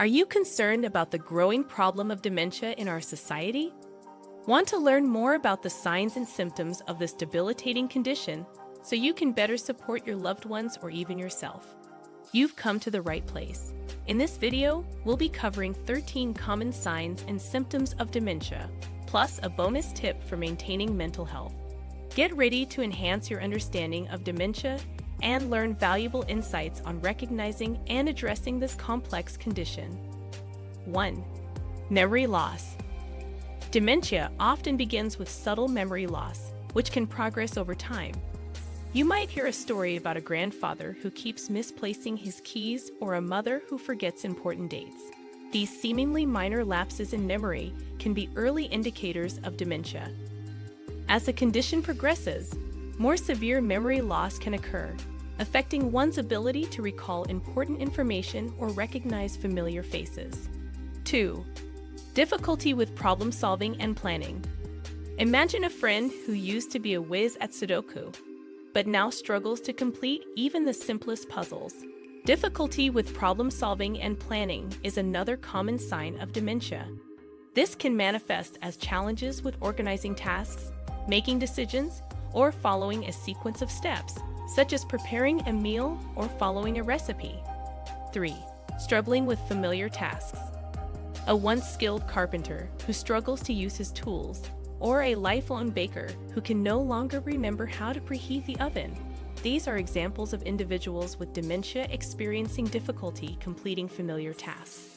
Are you concerned about the growing problem of dementia in our society? Want to learn more about the signs and symptoms of this debilitating condition so you can better support your loved ones or even yourself? You've come to the right place. In this video, we'll be covering 13 common signs and symptoms of dementia, plus a bonus tip for maintaining mental health. Get ready to enhance your understanding of dementia and learn valuable insights on recognizing and addressing this complex condition. 1. Memory loss. Dementia often begins with subtle memory loss, which can progress over time. You might hear a story about a grandfather who keeps misplacing his keys or a mother who forgets important dates. These seemingly minor lapses in memory can be early indicators of dementia. As the condition progresses, more severe memory loss can occur, affecting one's ability to recall important information or recognize familiar faces. 2. Difficulty with problem solving and planning. Imagine a friend who used to be a whiz at Sudoku, but now struggles to complete even the simplest puzzles. Difficulty with problem solving and planning is another common sign of dementia. This can manifest as challenges with organizing tasks, making decisions, or following a sequence of steps, such as preparing a meal or following a recipe. 3. Struggling with familiar tasks. A once skilled carpenter who struggles to use his tools, or a lifelong baker who can no longer remember how to preheat the oven. These are examples of individuals with dementia experiencing difficulty completing familiar tasks.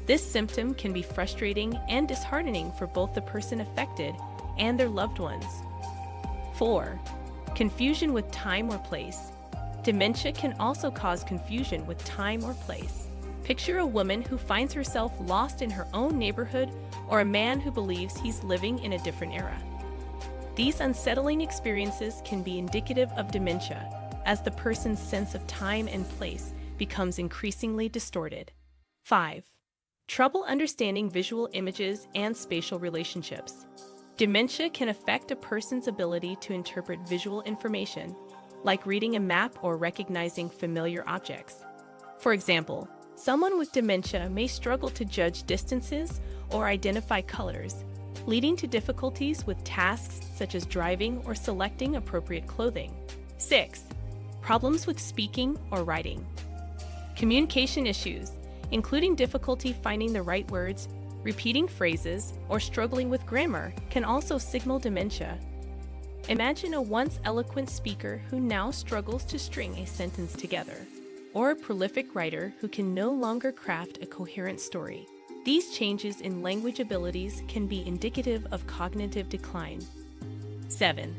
This symptom can be frustrating and disheartening for both the person affected and their loved ones. 4. Confusion with time or place. Dementia can also cause confusion with time or place. Picture a woman who finds herself lost in her own neighborhood or a man who believes he's living in a different era. These unsettling experiences can be indicative of dementia, as the person's sense of time and place becomes increasingly distorted. 5. Trouble understanding visual images and spatial relationships. Dementia can affect a person's ability to interpret visual information, like reading a map or recognizing familiar objects. For example, someone with dementia may struggle to judge distances or identify colors, leading to difficulties with tasks such as driving or selecting appropriate clothing. 6. Problems with speaking or writing. Communication issues, including difficulty finding the right words, repeating phrases, or struggling with grammar, can also signal dementia. Imagine a once eloquent speaker who now struggles to string a sentence together, or a prolific writer who can no longer craft a coherent story. These changes in language abilities can be indicative of cognitive decline. 7.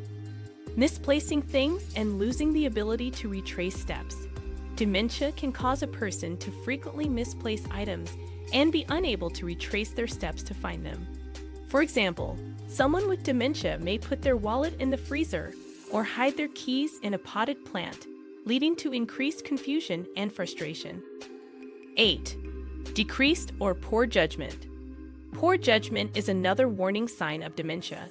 Misplacing things and losing the ability to retrace steps. Dementia can cause a person to frequently misplace items and be unable to retrace their steps to find them. For example, someone with dementia may put their wallet in the freezer or hide their keys in a potted plant, leading to increased confusion and frustration. 8. Decreased or poor judgment. Poor judgment is another warning sign of dementia.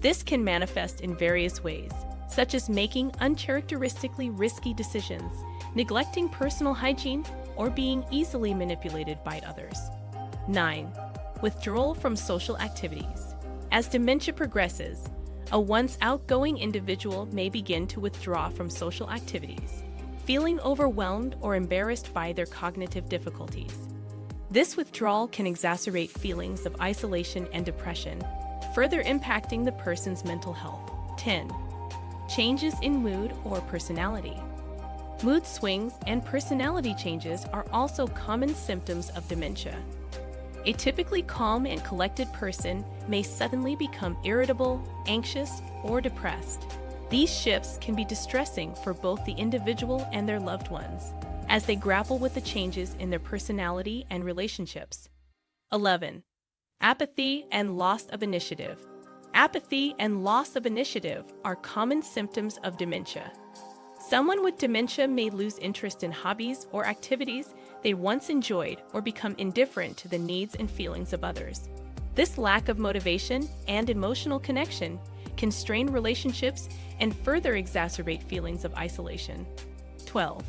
This can manifest in various ways, such as making uncharacteristically risky decisions, neglecting personal hygiene, or being easily manipulated by others. 9. Withdrawal from social activities. As dementia progresses, a once outgoing individual may begin to withdraw from social activities, feeling overwhelmed or embarrassed by their cognitive difficulties. This withdrawal can exacerbate feelings of isolation and depression, further impacting the person's mental health. 10. Changes in mood or personality. Mood swings and personality changes are also common symptoms of dementia. A typically calm and collected person may suddenly become irritable, anxious, or depressed. These shifts can be distressing for both the individual and their loved ones, as they grapple with the changes in their personality and relationships. 11. Apathy and loss of initiative. Apathy and loss of initiative are common symptoms of dementia. Someone with dementia may lose interest in hobbies or activities they once enjoyed or become indifferent to the needs and feelings of others. This lack of motivation and emotional connection can strain relationships and further exacerbate feelings of isolation. 12.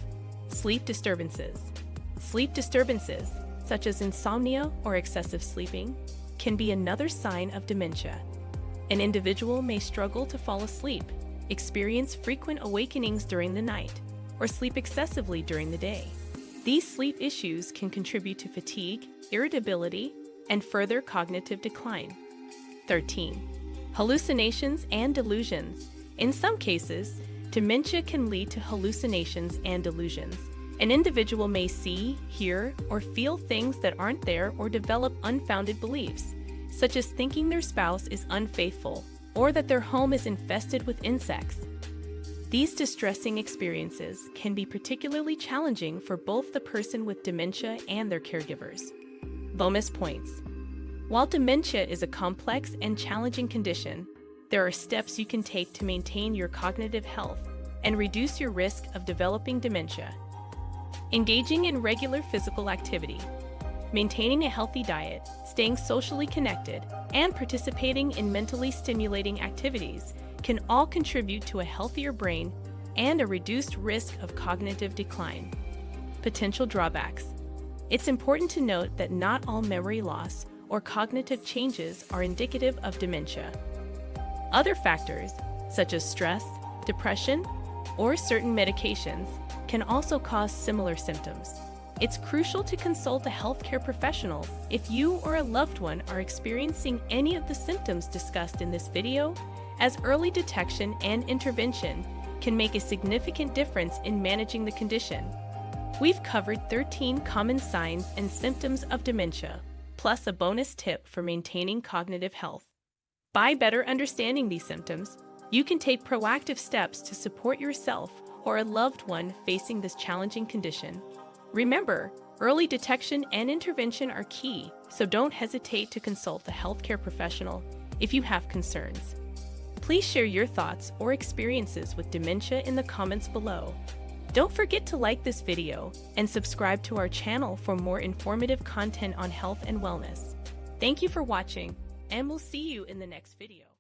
Sleep disturbances. Sleep disturbances, such as insomnia or excessive sleeping, can be another sign of dementia. An individual may struggle to fall asleep, experience frequent awakenings during the night, or sleep excessively during the day. These sleep issues can contribute to fatigue, irritability, and further cognitive decline. 13. Hallucinations and delusions. In some cases, dementia can lead to hallucinations and delusions. An individual may see, hear, or feel things that aren't there or develop unfounded beliefs, such as thinking their spouse is unfaithful or that their home is infested with insects. These distressing experiences can be particularly challenging for both the person with dementia and their caregivers. Bonus points. While dementia is a complex and challenging condition, there are steps you can take to maintain your cognitive health and reduce your risk of developing dementia. Engaging in regular physical activity, maintaining a healthy diet, staying socially connected, and participating in mentally stimulating activities can all contribute to a healthier brain and a reduced risk of cognitive decline. Potential drawbacks. It's important to note that not all memory loss or cognitive changes are indicative of dementia. Other factors, such as stress, depression, or certain medications, can also cause similar symptoms. It's crucial to consult a healthcare professional if you or a loved one are experiencing any of the symptoms discussed in this video, as early detection and intervention can make a significant difference in managing the condition. We've covered 13 common signs and symptoms of dementia, plus a bonus tip for maintaining cognitive health. By better understanding these symptoms, you can take proactive steps to support yourself or a loved one facing this challenging condition. Remember, early detection and intervention are key, so don't hesitate to consult a healthcare professional if you have concerns. Please share your thoughts or experiences with dementia in the comments below. Don't forget to like this video and subscribe to our channel for more informative content on health and wellness. Thank you for watching, and we'll see you in the next video.